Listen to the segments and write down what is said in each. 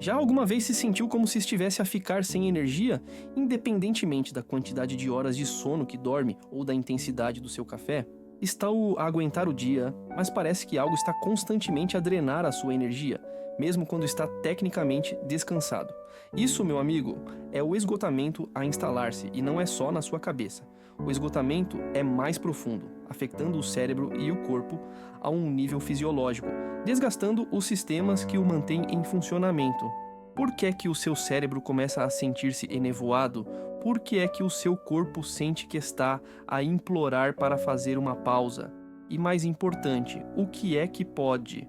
Já alguma vez se sentiu como se estivesse a ficar sem energia, independentemente da quantidade de horas de sono que dorme ou da intensidade do seu café? Está a aguentar o dia, mas parece que algo está constantemente a drenar a sua energia, mesmo quando está tecnicamente descansado. Isso, meu amigo, é o esgotamento a instalar-se e não é só na sua cabeça. O esgotamento é mais profundo, afetando o cérebro e o corpo a um nível fisiológico, desgastando os sistemas que o mantêm em funcionamento. Por que é que o seu cérebro começa a sentir-se enevoado? Por que é que o seu corpo sente que está a implorar para fazer uma pausa? E mais importante, o que é que pode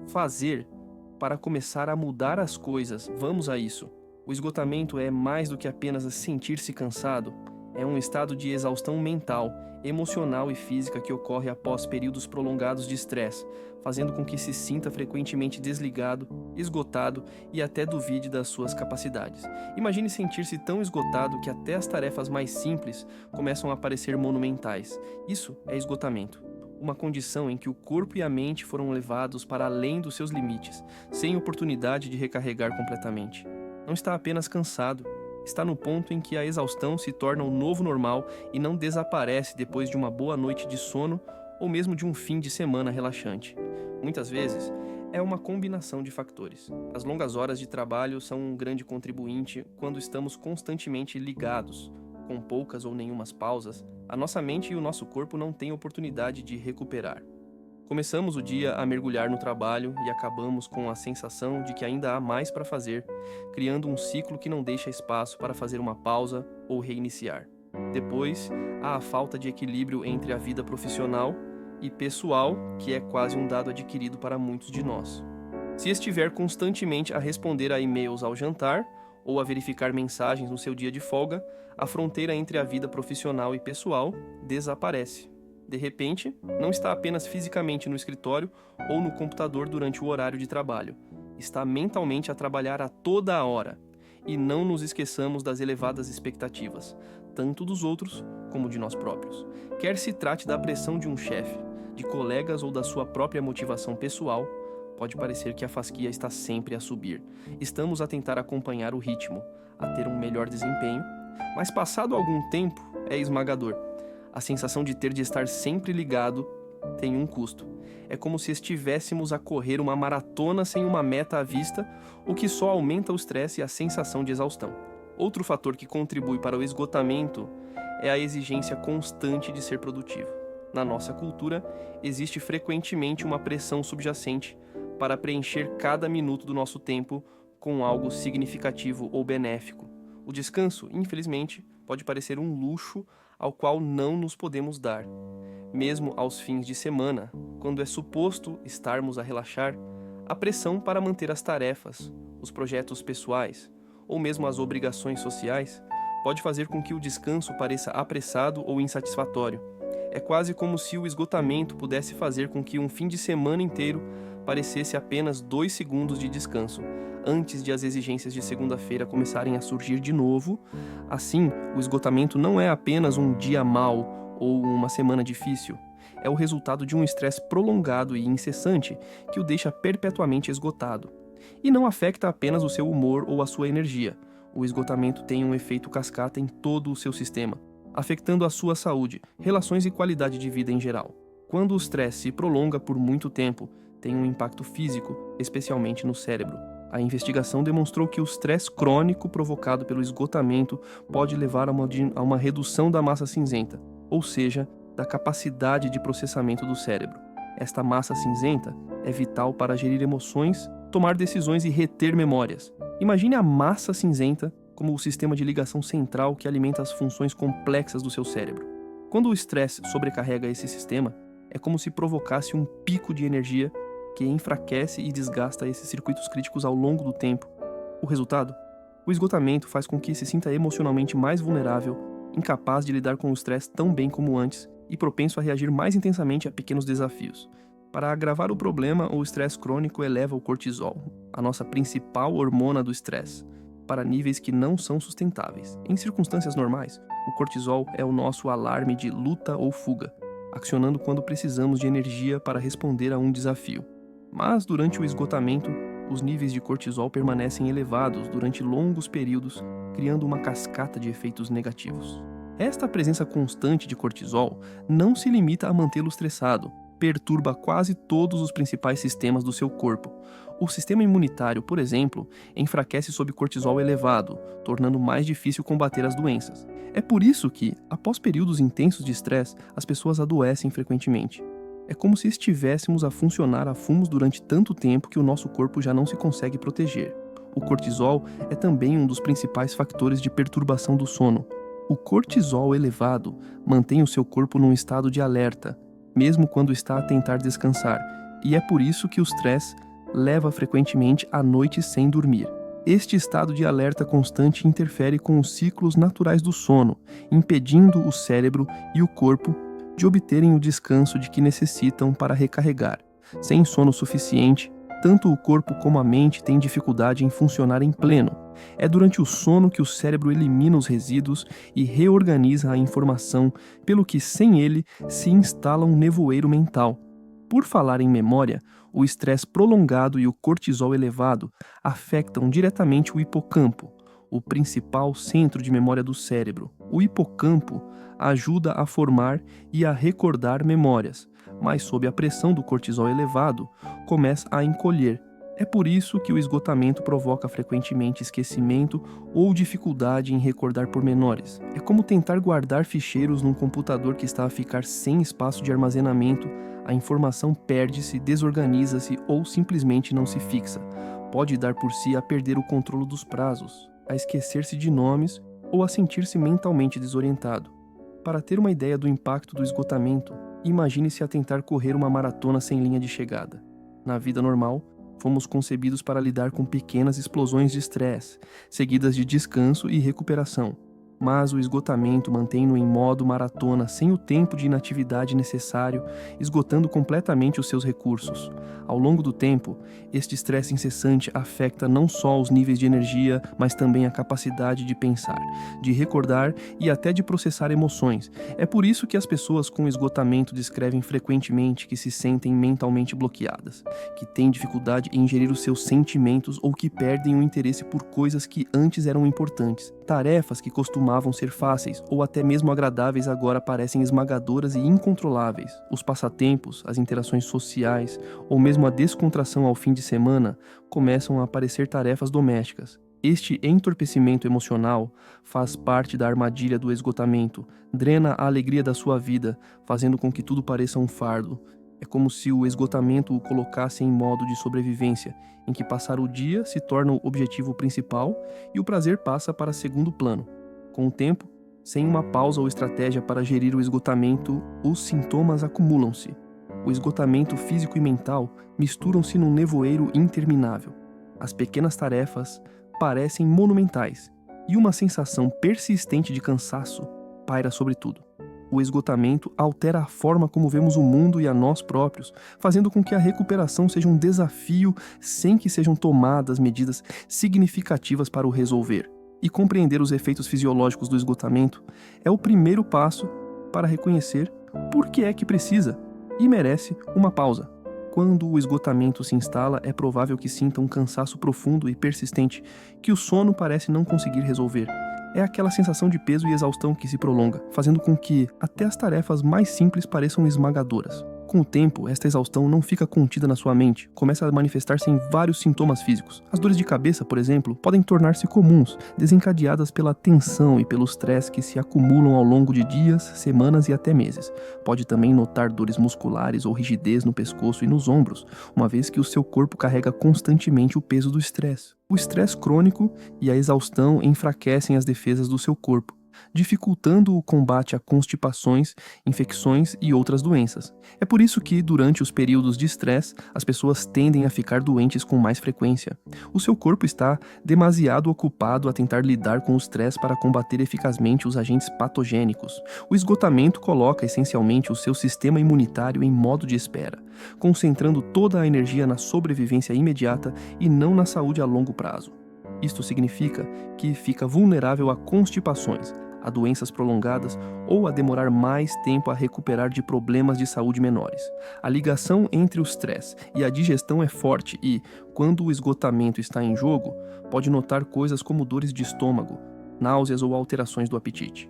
fazer para começar a mudar as coisas? Vamos a isso. O esgotamento é mais do que apenas sentir-se cansado. É um estado de exaustão mental, emocional e física que ocorre após períodos prolongados de estresse, fazendo com que se sinta frequentemente desligado, esgotado e até duvide das suas capacidades. Imagine sentir-se tão esgotado que até as tarefas mais simples começam a parecer monumentais. Isso é esgotamento. Uma condição em que o corpo e a mente foram levados para além dos seus limites, sem oportunidade de recarregar completamente. Não está apenas cansado, está no ponto em que a exaustão se torna o novo normal e não desaparece depois de uma boa noite de sono ou mesmo de um fim de semana relaxante. Muitas vezes, é uma combinação de fatores. As longas horas de trabalho são um grande contribuinte quando estamos constantemente ligados. Com poucas ou nenhumas pausas, a nossa mente e o nosso corpo não têm oportunidade de recuperar. Começamos o dia a mergulhar no trabalho e acabamos com a sensação de que ainda há mais para fazer, criando um ciclo que não deixa espaço para fazer uma pausa ou reiniciar. Depois, há a falta de equilíbrio entre a vida profissional e pessoal, que é quase um dado adquirido para muitos de nós. Se estiver constantemente a responder a e-mails ao jantar ou a verificar mensagens no seu dia de folga, a fronteira entre a vida profissional e pessoal desaparece. De repente, não está apenas fisicamente no escritório ou no computador durante o horário de trabalho. Está mentalmente a trabalhar a toda a hora. E não nos esqueçamos das elevadas expectativas, tanto dos outros como de nós próprios. Quer se trate da pressão de um chefe, de colegas ou da sua própria motivação pessoal, pode parecer que a fasquia está sempre a subir. Estamos a tentar acompanhar o ritmo, a ter um melhor desempenho, mas passado algum tempo é esmagador. A sensação de ter de estar sempre ligado tem um custo. É como se estivéssemos a correr uma maratona sem uma meta à vista, o que só aumenta o estresse e a sensação de exaustão. Outro fator que contribui para o esgotamento é a exigência constante de ser produtivo. Na nossa cultura, existe frequentemente uma pressão subjacente para preencher cada minuto do nosso tempo com algo significativo ou benéfico. O descanso, infelizmente, pode parecer um luxo ao qual não nos podemos dar. Mesmo aos fins de semana, quando é suposto estarmos a relaxar, a pressão para manter as tarefas, os projetos pessoais ou mesmo as obrigações sociais pode fazer com que o descanso pareça apressado ou insatisfatório. É quase como se o esgotamento pudesse fazer com que um fim de semana inteiro parecesse apenas 2 segundos de descanso, antes de as exigências de segunda-feira começarem a surgir de novo. Assim, o esgotamento não é apenas um dia mau ou uma semana difícil. É o resultado de um estresse prolongado e incessante que o deixa perpetuamente esgotado. E não afeta apenas o seu humor ou a sua energia. O esgotamento tem um efeito cascata em todo o seu sistema, afetando a sua saúde, relações e qualidade de vida em geral. Quando o estresse se prolonga por muito tempo, tem um impacto físico, especialmente no cérebro. A investigação demonstrou que o estresse crônico provocado pelo esgotamento pode levar a uma redução da massa cinzenta, ou seja, da capacidade de processamento do cérebro. Esta massa cinzenta é vital para gerir emoções, tomar decisões e reter memórias. Imagine a massa cinzenta como o sistema de ligação central que alimenta as funções complexas do seu cérebro. Quando o estresse sobrecarrega esse sistema, é como se provocasse um pico de energia que enfraquece e desgasta esses circuitos críticos ao longo do tempo. O resultado? O esgotamento faz com que se sinta emocionalmente mais vulnerável, incapaz de lidar com o estresse tão bem como antes e propenso a reagir mais intensamente a pequenos desafios. Para agravar o problema, o estresse crônico eleva o cortisol, a nossa principal hormona do estresse, para níveis que não são sustentáveis. Em circunstâncias normais, o cortisol é o nosso alarme de luta ou fuga, acionando quando precisamos de energia para responder a um desafio. Mas, durante o esgotamento, os níveis de cortisol permanecem elevados durante longos períodos, criando uma cascata de efeitos negativos. Esta presença constante de cortisol não se limita a mantê-lo estressado, perturba quase todos os principais sistemas do seu corpo. O sistema imunitário, por exemplo, enfraquece sob cortisol elevado, tornando mais difícil combater as doenças. É por isso que, após períodos intensos de estresse, as pessoas adoecem frequentemente. É como se estivéssemos a funcionar a fumos durante tanto tempo que o nosso corpo já não se consegue proteger. O cortisol é também um dos principais fatores de perturbação do sono. O cortisol elevado mantém o seu corpo num estado de alerta, mesmo quando está a tentar descansar, e é por isso que o estresse leva frequentemente a noites sem dormir. Este estado de alerta constante interfere com os ciclos naturais do sono, impedindo o cérebro e o corpo de obterem o descanso de que necessitam para recarregar. Sem sono suficiente, tanto o corpo como a mente têm dificuldade em funcionar em pleno. É durante o sono que o cérebro elimina os resíduos e reorganiza a informação, pelo que sem ele se instala um nevoeiro mental. Por falar em memória, o estresse prolongado e o cortisol elevado afetam diretamente o hipocampo, o principal centro de memória do cérebro. O hipocampo ajuda a formar e a recordar memórias, mas sob a pressão do cortisol elevado, começa a encolher. É por isso que o esgotamento provoca frequentemente esquecimento ou dificuldade em recordar pormenores. É como tentar guardar ficheiros num computador que está a ficar sem espaço de armazenamento. A informação perde-se, desorganiza-se ou simplesmente não se fixa. Pode dar por si a perder o controle dos prazos, a esquecer-se de nomes ou a sentir-se mentalmente desorientado. Para ter uma ideia do impacto do esgotamento, imagine-se a tentar correr uma maratona sem linha de chegada. Na vida normal, fomos concebidos para lidar com pequenas explosões de estresse, seguidas de descanso e recuperação. Mas o esgotamento mantém-no em modo maratona sem o tempo de inatividade necessário, esgotando completamente os seus recursos. Ao longo do tempo, este estresse incessante afeta não só os níveis de energia, mas também a capacidade de pensar, de recordar e até de processar emoções. É por isso que as pessoas com esgotamento descrevem frequentemente que se sentem mentalmente bloqueadas, que têm dificuldade em gerir os seus sentimentos ou que perdem o interesse por coisas que antes eram importantes. Tarefas que costumavam ser fáceis ou até mesmo agradáveis agora parecem esmagadoras e incontroláveis. Os passatempos, as interações sociais ou mesmo a descontração ao fim de semana começam a parecer tarefas domésticas. Este entorpecimento emocional faz parte da armadilha do esgotamento, drena a alegria da sua vida, fazendo com que tudo pareça um fardo. É como se o esgotamento o colocasse em modo de sobrevivência, em que passar o dia se torna o objetivo principal e o prazer passa para segundo plano. Com o tempo, sem uma pausa ou estratégia para gerir o esgotamento, os sintomas acumulam-se. O esgotamento físico e mental misturam-se num nevoeiro interminável. As pequenas tarefas parecem monumentais e uma sensação persistente de cansaço paira sobre tudo. O esgotamento altera a forma como vemos o mundo e a nós próprios, fazendo com que a recuperação seja um desafio sem que sejam tomadas medidas significativas para o resolver. E compreender os efeitos fisiológicos do esgotamento é o primeiro passo para reconhecer por que é que precisa e merece uma pausa. Quando o esgotamento se instala, é provável que sinta um cansaço profundo e persistente que o sono parece não conseguir resolver. É aquela sensação de peso e exaustão que se prolonga, fazendo com que até as tarefas mais simples pareçam esmagadoras. Com o tempo, esta exaustão não fica contida na sua mente, começa a manifestar-se em vários sintomas físicos. As dores de cabeça, por exemplo, podem tornar-se comuns, desencadeadas pela tensão e pelo estresse que se acumulam ao longo de dias, semanas e até meses. Pode também notar dores musculares ou rigidez no pescoço e nos ombros, uma vez que o seu corpo carrega constantemente o peso do estresse. O estresse crônico e a exaustão enfraquecem as defesas do seu corpo, dificultando o combate a constipações, infecções e outras doenças. É por isso que, durante os períodos de estresse, as pessoas tendem a ficar doentes com mais frequência. O seu corpo está demasiado ocupado a tentar lidar com o estresse para combater eficazmente os agentes patogênicos. O esgotamento coloca essencialmente o seu sistema imunitário em modo de espera, concentrando toda a energia na sobrevivência imediata e não na saúde a longo prazo. Isto significa que fica vulnerável a constipações, a doenças prolongadas ou a demorar mais tempo a recuperar de problemas de saúde menores. A ligação entre o estresse e a digestão é forte e, quando o esgotamento está em jogo, pode notar coisas como dores de estômago, náuseas ou alterações do apetite.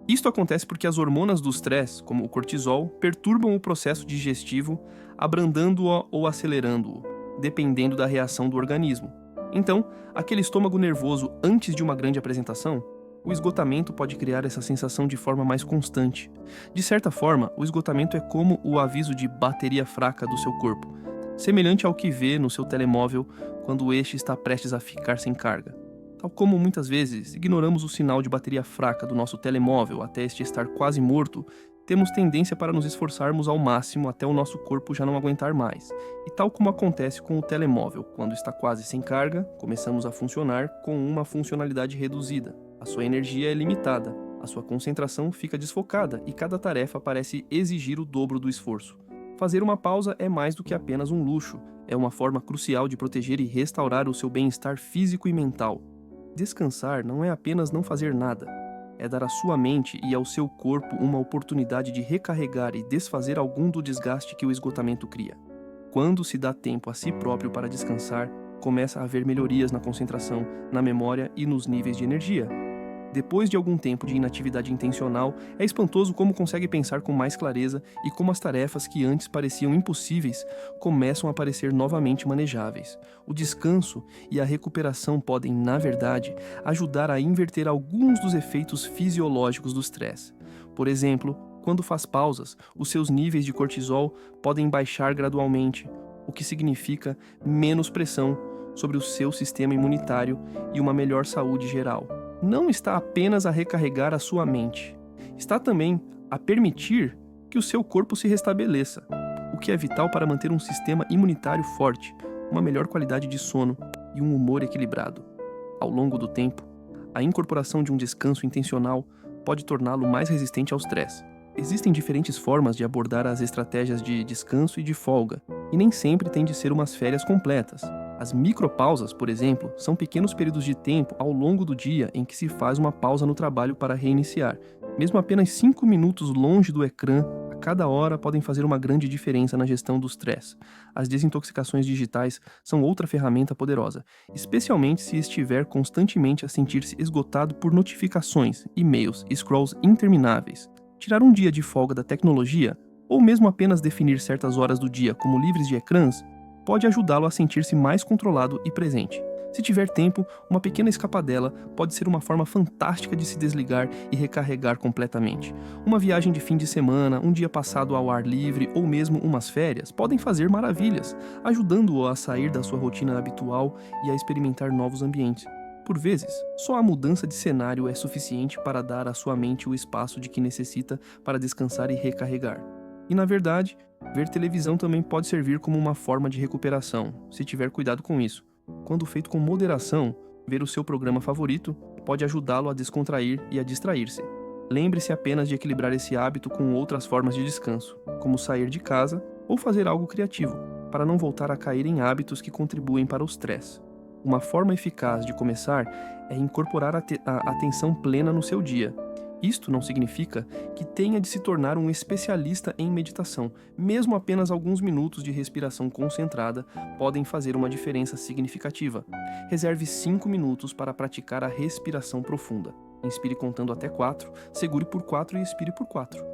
Isto acontece porque as hormonas do estresse, como o cortisol, perturbam o processo digestivo, abrandando-o ou acelerando-o, dependendo da reação do organismo. Então, aquele estômago nervoso antes de uma grande apresentação, o esgotamento pode criar essa sensação de forma mais constante. De certa forma, o esgotamento é como o aviso de bateria fraca do seu corpo, semelhante ao que vê no seu telemóvel quando este está prestes a ficar sem carga. Tal como muitas vezes ignoramos o sinal de bateria fraca do nosso telemóvel até este estar quase morto, temos tendência para nos esforçarmos ao máximo até o nosso corpo já não aguentar mais. E tal como acontece com o telemóvel, quando está quase sem carga, começamos a funcionar com uma funcionalidade reduzida. A sua energia é limitada, a sua concentração fica desfocada e cada tarefa parece exigir o dobro do esforço. Fazer uma pausa é mais do que apenas um luxo, é uma forma crucial de proteger e restaurar o seu bem-estar físico e mental. Descansar não é apenas não fazer nada, é dar à sua mente e ao seu corpo uma oportunidade de recarregar e desfazer algum do desgaste que o esgotamento cria. Quando se dá tempo a si próprio para descansar, começa a haver melhorias na concentração, na memória e nos níveis de energia. Depois de algum tempo de inatividade intencional, é espantoso como consegue pensar com mais clareza e como as tarefas que antes pareciam impossíveis começam a parecer novamente manejáveis. O descanso e a recuperação podem, na verdade, ajudar a inverter alguns dos efeitos fisiológicos do estresse. Por exemplo, quando faz pausas, os seus níveis de cortisol podem baixar gradualmente, o que significa menos pressão sobre o seu sistema imunitário e uma melhor saúde geral. Não está apenas a recarregar a sua mente, está também a permitir que o seu corpo se restabeleça, o que é vital para manter um sistema imunitário forte, uma melhor qualidade de sono e um humor equilibrado. Ao longo do tempo, a incorporação de um descanso intencional pode torná-lo mais resistente ao estresse. Existem diferentes formas de abordar as estratégias de descanso e de folga, e nem sempre tem de ser umas férias completas. As micropausas, por exemplo, são pequenos períodos de tempo ao longo do dia em que se faz uma pausa no trabalho para reiniciar. Mesmo apenas 5 minutos longe do ecrã a cada hora podem fazer uma grande diferença na gestão do estresse. As desintoxicações digitais são outra ferramenta poderosa, especialmente se estiver constantemente a sentir-se esgotado por notificações, e-mails e scrolls intermináveis. Tirar um dia de folga da tecnologia, ou mesmo apenas definir certas horas do dia como livres de ecrãs, pode ajudá-lo a sentir-se mais controlado e presente. Se tiver tempo, uma pequena escapadela pode ser uma forma fantástica de se desligar e recarregar completamente. Uma viagem de fim de semana, um dia passado ao ar livre ou mesmo umas férias podem fazer maravilhas, ajudando-o a sair da sua rotina habitual e a experimentar novos ambientes. Por vezes, só a mudança de cenário é suficiente para dar à sua mente o espaço de que necessita para descansar e recarregar. E na verdade, ver televisão também pode servir como uma forma de recuperação, se tiver cuidado com isso. Quando feito com moderação, ver o seu programa favorito pode ajudá-lo a descontrair e a distrair-se. Lembre-se apenas de equilibrar esse hábito com outras formas de descanso, como sair de casa ou fazer algo criativo, para não voltar a cair em hábitos que contribuem para o estresse. Uma forma eficaz de começar é incorporar a atenção plena no seu dia. Isto não significa que tenha de se tornar um especialista em meditação. Mesmo apenas alguns minutos de respiração concentrada podem fazer uma diferença significativa. Reserve 5 minutos para praticar a respiração profunda. Inspire contando até 4, segure por 4 e expire por 4.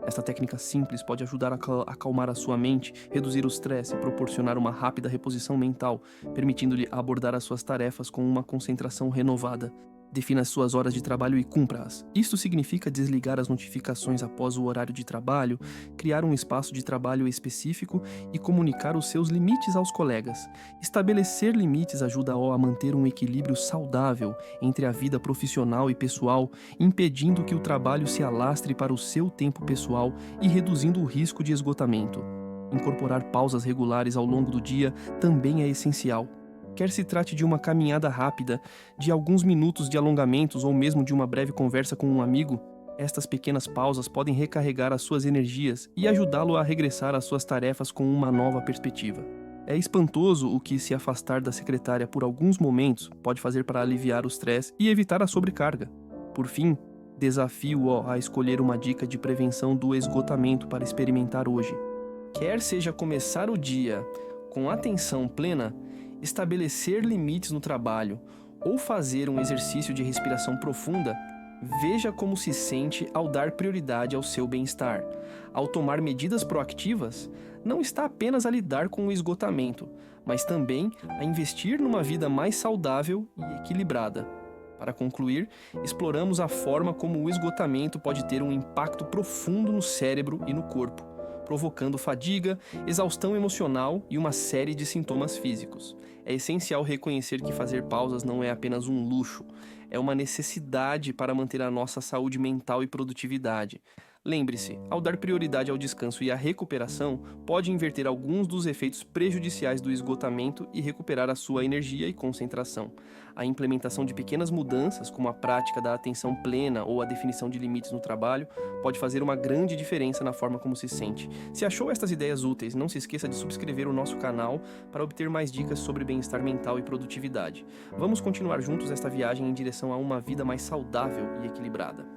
Esta técnica simples pode ajudar a acalmar a sua mente, reduzir o estresse e proporcionar uma rápida reposição mental, permitindo-lhe abordar as suas tarefas com uma concentração renovada. Defina as suas horas de trabalho e cumpra-as. Isto significa desligar as notificações após o horário de trabalho, criar um espaço de trabalho específico e comunicar os seus limites aos colegas. Estabelecer limites ajuda-o a manter um equilíbrio saudável entre a vida profissional e pessoal, impedindo que o trabalho se alastre para o seu tempo pessoal e reduzindo o risco de esgotamento. Incorporar pausas regulares ao longo do dia também é essencial. Quer se trate de uma caminhada rápida, de alguns minutos de alongamentos ou mesmo de uma breve conversa com um amigo, estas pequenas pausas podem recarregar as suas energias e ajudá-lo a regressar às suas tarefas com uma nova perspectiva. É espantoso o que se afastar da secretária por alguns momentos pode fazer para aliviar o estresse e evitar a sobrecarga. Por fim, Desafio-o a escolher uma dica de prevenção do esgotamento para experimentar hoje. Quer seja começar o dia com atenção plena, estabelecer limites no trabalho ou fazer um exercício de respiração profunda, veja como se sente ao dar prioridade ao seu bem-estar. Ao tomar medidas proativas, não está apenas a lidar com o esgotamento, mas também a investir numa vida mais saudável e equilibrada. Para concluir, exploramos a forma como o esgotamento pode ter um impacto profundo no cérebro e no corpo, provocando fadiga, exaustão emocional e uma série de sintomas físicos. É essencial reconhecer que fazer pausas não é apenas um luxo, é uma necessidade para manter a nossa saúde mental e produtividade. Lembre-se, ao dar prioridade ao descanso e à recuperação, pode inverter alguns dos efeitos prejudiciais do esgotamento e recuperar a sua energia e concentração. A implementação de pequenas mudanças, como a prática da atenção plena ou a definição de limites no trabalho, pode fazer uma grande diferença na forma como se sente. Se achou estas ideias úteis, não se esqueça de subscrever o nosso canal para obter mais dicas sobre bem-estar mental e produtividade. Vamos continuar juntos esta viagem em direção a uma vida mais saudável e equilibrada.